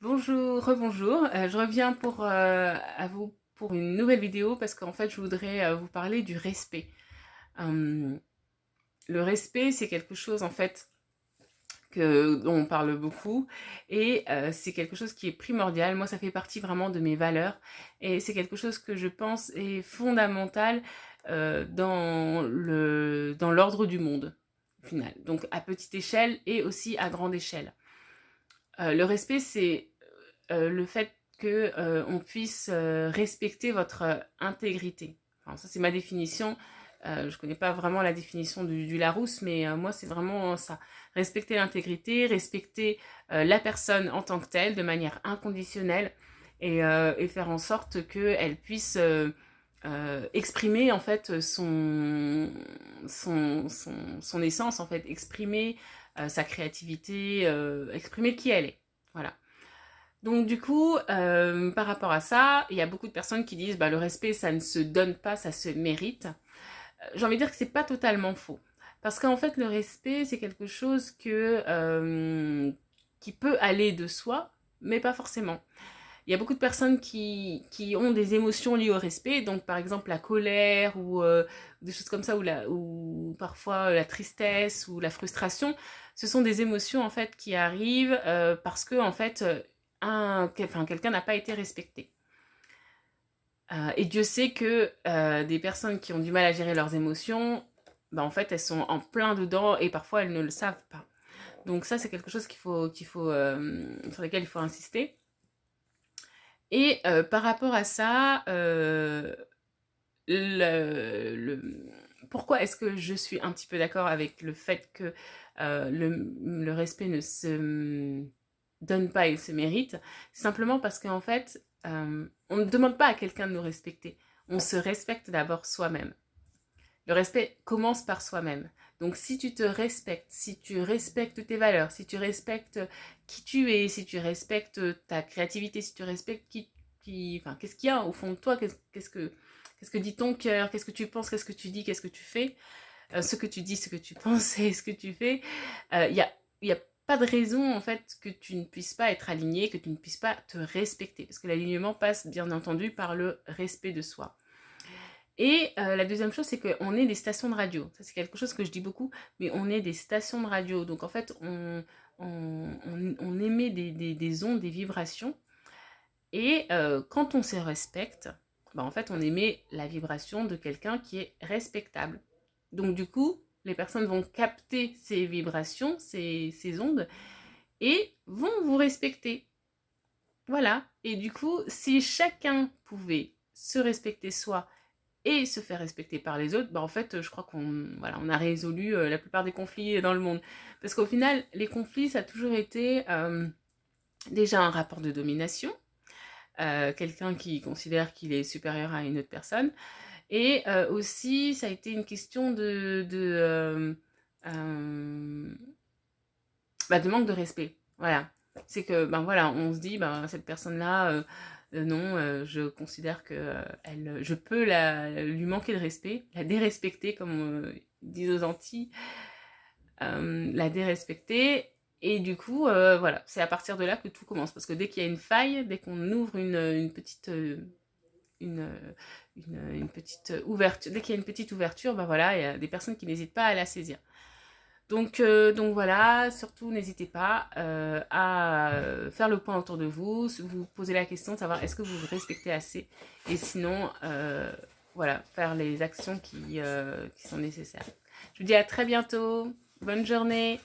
Bonjour, rebonjour. Je reviens à vous pour une nouvelle vidéo parce qu'en fait, je voudrais vous parler du respect. Euh, le respect, c'est quelque chose en fait dont on parle beaucoup et c'est quelque chose qui est primordial. Moi, ça fait partie vraiment de mes valeurs et c'est quelque chose que je pense est fondamental dans l'ordre du monde, au final. Donc à petite échelle et aussi à grande échelle. Le respect, c'est le fait que on puisse respecter votre intégrité. Enfin, ça, c'est ma définition. Je connais pas vraiment la définition du Larousse, mais moi, c'est vraiment ça. Respecter l'intégrité, respecter la personne en tant que telle, de manière inconditionnelle, et faire en sorte qu'elle puisse exprimer en fait son essence, en fait, exprimer sa créativité, exprimer qui elle est. Voilà. Donc du coup, par rapport à ça, il y a beaucoup de personnes qui disent bah, le respect, ça ne se donne pas, ça se mérite. J'ai envie de dire que c'est pas totalement faux. Parce qu'en fait, le respect, c'est quelque chose qui peut aller de soi, mais pas forcément. Il y a beaucoup de personnes qui ont des émotions liées au respect, donc par exemple la colère ou des choses comme ça, ou parfois la tristesse ou la frustration. Ce sont des émotions en fait qui arrivent parce que en fait quelqu'un n'a pas été respecté. Et Dieu sait que des personnes qui ont du mal à gérer leurs émotions, bah, en fait elles sont en plein dedans et parfois elles ne le savent pas. Donc ça c'est quelque chose sur lequel il faut insister. Et par rapport à ça, pourquoi est-ce que je suis un petit peu d'accord avec le fait que le respect ne se donne pas, il se mérite? C'est simplement parce qu'en fait, on ne demande pas à quelqu'un de nous respecter. On se respecte d'abord soi-même. Le respect commence par soi-même. Donc si tu te respectes, si tu respectes tes valeurs, si tu respectes qui tu es, si tu respectes ta créativité, si tu respectes enfin, qu'est-ce qu'il y a au fond de toi, qu'est-ce que dit ton cœur, qu'est-ce que tu penses, qu'est-ce que tu dis, qu'est-ce que tu fais, ce que tu dis, ce que tu penses et ce que tu fais, il y a pas de raison en fait que tu ne puisses pas être aligné, que tu ne puisses pas te respecter. Parce que l'alignement passe bien entendu par le respect de soi. Et la deuxième chose, c'est qu'on est des stations de radio. Ça, c'est quelque chose que je dis beaucoup, mais on est des stations de radio. Donc, en fait, on émet des ondes, des vibrations. Et quand on se respecte, bah, en fait, on émet la vibration de quelqu'un qui est respectable. Donc, du coup, les personnes vont capter ces vibrations, ces ondes, et vont vous respecter. Voilà. Et du coup, si chacun pouvait se respecter soi et se faire respecter par les autres, bah en fait, je crois on a résolu la plupart des conflits dans le monde. Parce qu'au final, les conflits, ça a toujours été déjà un rapport de domination, quelqu'un qui considère qu'il est supérieur à une autre personne, et aussi, ça a été une question de manque de respect. Voilà. C'est que, ben voilà, on se dit, ben cette personne-là, non, je considère que je peux lui manquer de respect, la dérespecter, comme ils disent aux Antilles, la dérespecter. Et du coup, voilà, c'est à partir de là que tout commence. Parce que dès qu'il y a une faille, dès qu'on ouvre une, une petite ouverture, dès qu'il y a une petite ouverture, ben voilà, il y a des personnes qui n'hésitent pas à la saisir. Donc voilà, surtout n'hésitez pas à faire le point autour de vous, vous poser la question de savoir est-ce que vous vous respectez assez, et sinon, voilà, faire les actions qui sont nécessaires. Je vous dis à très bientôt, bonne journée.